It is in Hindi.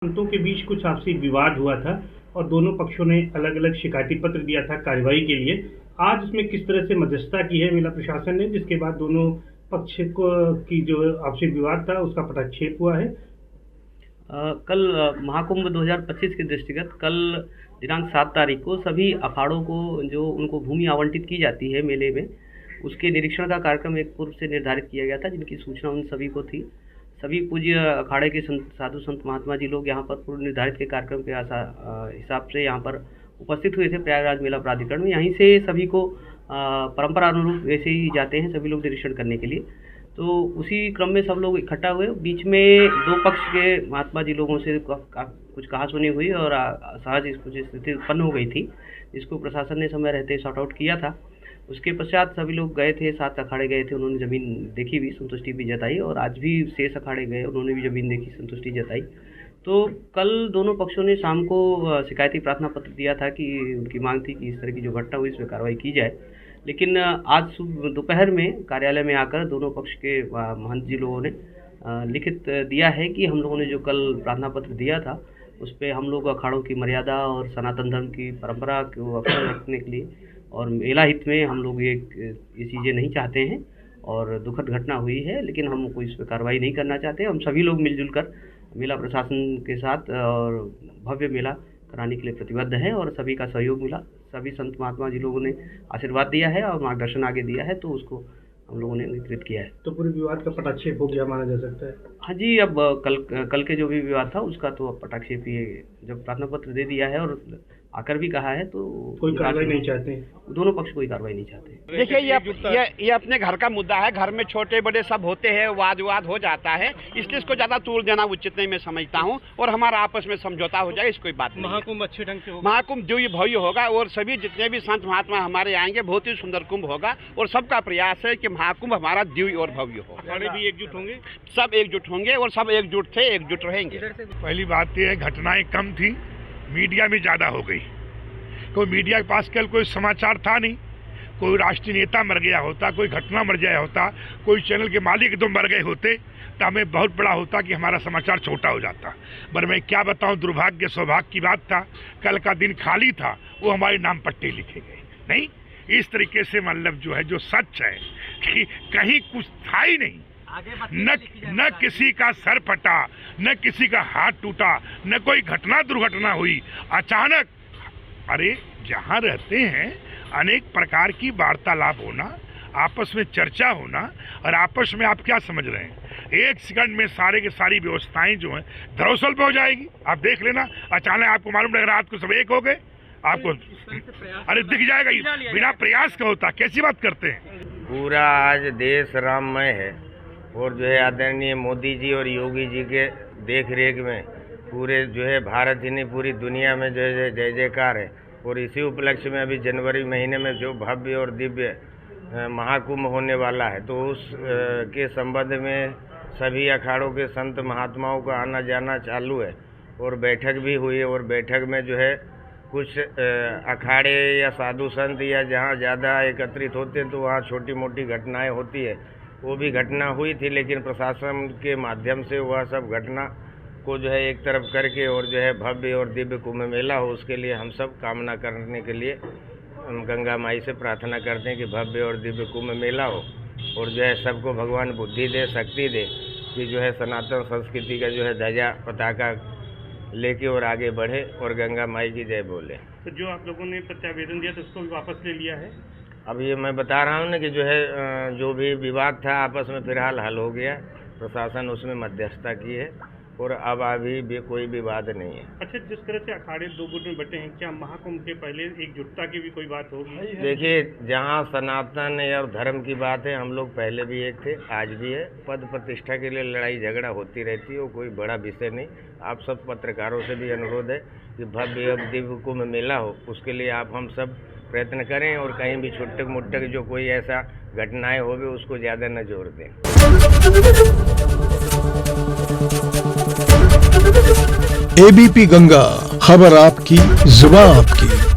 संतों के बीच कुछ आपसी विवाद हुआ था और दोनों पक्षों ने अलग अलग शिकायती पत्र दिया था कार्रवाई के लिए। आज इसमें किस तरह से मध्यस्थता की है मेला प्रशासन ने, जिसके बाद दोनों पक्ष को की जो आपसी विवाद था उसका पटाक्षेप हुआ है। कल महाकुंभ 2025 के दृष्टिगत कल दिनांक 7 तारीख को सभी अखाड़ों को जो उनको भूमि आवंटित की जाती है मेले में, उसके निरीक्षण का कार्यक्रम एक पूर्व से निर्धारित किया गया था, जिनकी सूचना उन सभी को थी। सभी पूज्य अखाड़े के साधु संत महात्मा जी लोग यहाँ पर पूर्व निर्धारित के कार्यक्रम के हिसाब से यहाँ पर उपस्थित हुए थे प्रयागराज मेला प्राधिकरण में। यहीं से सभी को परंपरा अनुरूप वैसे ही जाते हैं सभी लोग निरीक्षण करने के लिए। तो उसी क्रम में सब लोग इकट्ठा हुए। बीच में दो पक्ष के महात्मा जी लोगों से कुछ कहासुनी हुई और सहज कुछ स्थिति उत्पन्न हो गई थी, जिसको प्रशासन ने समय रहते सॉर्ट आउट किया था। उसके पश्चात सभी लोग गए थे, 7 अखाड़े गए थे, उन्होंने ज़मीन देखी भी, संतुष्टि भी जताई, और आज भी शेष अखाड़े गए, उन्होंने भी ज़मीन देखी, संतुष्टि जताई। तो कल दोनों पक्षों ने शाम को शिकायती प्रार्थना पत्र दिया था कि उनकी मांग थी कि इस तरह की जो घटना हुई इस पर कार्रवाई की जाए। लेकिन आज दोपहर में कार्यालय में आकर दोनों पक्ष के महंत जी लोगों ने लिखित दिया है कि हम लोगों ने जो कल प्रार्थना पत्र दिया था उस पर हम लोग अखाड़ों की मर्यादा और सनातन धर्म की परंपरा को अक्षुण्ण रखने के लिए और मेला हित में हम लोग ये चीज़ें नहीं चाहते हैं और दुखद घटना हुई है, लेकिन हम कोई इस पर कार्रवाई नहीं करना चाहते। हम सभी लोग मिलजुल कर मेला प्रशासन के साथ और भव्य मेला कराने के लिए प्रतिबद्ध है और सभी का सहयोग मिला। सभी संत महात्मा जी लोगों ने आशीर्वाद दिया है और मार्गदर्शन आगे दिया है, तो उसको हम लोगों ने वितरित किया है। तो पूरे विवाद का पटाक्षेप हो गया माना जा सकता है। हाँ जी, अब कल के जो भी विवाद था उसका तो अब पटाक्षेप ही जब प्रार्थना पत्र दे दिया है और आकर भी कहा है तो कोई कार्रवाई नहीं चाहते, दोनों पक्ष कोई कार्रवाई नहीं चाहते। देखिए ये अपने घर का मुद्दा है, घर में छोटे बड़े सब होते हैं, वाद विवाद हो जाता है, इसलिए इसको ज्यादा तूल देना उचित नहीं मैं समझता हूँ और हमारा आपस में समझौता हो जाए, इसकोई बात नहीं। महाकुंभ अच्छे ढंग से होगा, महाकुंभ दिव्य भव्य होगा और सभी जितने भी संत महात्मा हमारे आएंगे बहुत ही सुंदर कुंभ होगा और सबका प्रयास है कि महाकुंभ हमारा दिव्य और भव्य हो। अखाड़े भी एकजुट होंगे, सब एकजुट होंगे और सब एकजुट थे, एकजुट रहेंगे। पहली बात यह है घटनाएं कम थी, मीडिया में ज्यादा हो गई। कोई मीडिया के पास कल कोई समाचार था नहीं, कोई राष्ट्रीय नेता मर गया होता, कोई घटना मर गया होता, कोई चैनल के मालिक तो मर गए होते तो हमें बहुत बड़ा होता कि हमारा समाचार छोटा हो जाता। पर मैं क्या बताऊं, दुर्भाग्य सौभाग्य की बात था, कल का दिन खाली था, वो हमारे नाम पट्टे लिखे गए नहीं। इस तरीके से मतलब जो है जो सच है कि कहीं कुछ था ही नहीं, न किसी का सर फटा, न किसी का हाथ टूटा, न कोई घटना दुर्घटना हुई। अचानक अरे जहाँ रहते हैं अनेक प्रकार की वार्तालाप होना, आपस में चर्चा होना, और आपस में आप क्या समझ रहे हैं, एक सेकंड में सारे की सारी व्यवस्थाएं जो हैं धरातल पे हो जाएगी। आप देख लेना, अचानक आपको मालूम लग रात को सब एक हो गए, आपको अरे दिख जाएगा। बिना प्रयास का होता, कैसी बात करते हैं। पूरा आज देश राममय है और जो है आदरणीय मोदी जी और योगी जी के देख रेख में पूरे जो है भारत ही नहीं पूरी दुनिया में जो है जय जयकार है। और इसी उपलक्ष्य में अभी जनवरी महीने में जो भव्य और दिव्य महाकुंभ होने वाला है, तो उस के संबंध में सभी अखाड़ों के संत महात्माओं का आना जाना चालू है और बैठक भी हुई है। और बैठक में जो है कुछ अखाड़े या साधु संत या जहाँ ज़्यादा एकत्रित होते हैं तो वहाँ छोटी मोटी घटनाएँ होती है, वो भी घटना हुई थी, लेकिन प्रशासन के माध्यम से वह सब घटना को जो है एक तरफ करके और जो है भव्य और दिव्य कुंभ मेला हो, उसके लिए हम सब कामना करने के लिए हम गंगा माई से प्रार्थना करते हैं कि भव्य और दिव्य कुंभ मेला हो और जो है सबको भगवान बुद्धि दे, शक्ति दे कि जो है सनातन संस्कृति का जो है ध्वजा पताका लेके और आगे बढ़े और गंगा माई की जय बोले। तो जो आप लोगों ने प्रत्यावेदन दिया तो उसको भी वापस ले लिया है। अब ये मैं बता रहा हूँ ना कि जो है जो भी विवाद था आपस में फिलहाल हल हो गया, प्रशासन उसमें मध्यस्थता की है और अब अभी भी कोई विवाद नहीं है। अच्छा, जिस तरह से अखाड़े दो गुट में बटे हैं, क्या महाकुंभ के पहले एकजुटता की भी कोई बात होगी? देखिए, जहाँ सनातन या धर्म की बात है, हम लोग पहले भी एक थे, आज भी है। पद प्रतिष्ठा के लिए लड़ाई झगड़ा होती रहती है, वो कोई बड़ा विषय नहीं। आप सब पत्रकारों से भी अनुरोध है कि भव्य और दिव्य कुंभ मेला हो, उसके लिए आप हम सब प्रयत्न करें और कहीं भी छुट्टक मुट्टक जो कोई ऐसा घटनाएं होगी उसको ज़्यादा न जोर दें। एबीपी गंगा, खबर आपकी, जुबान आपकी।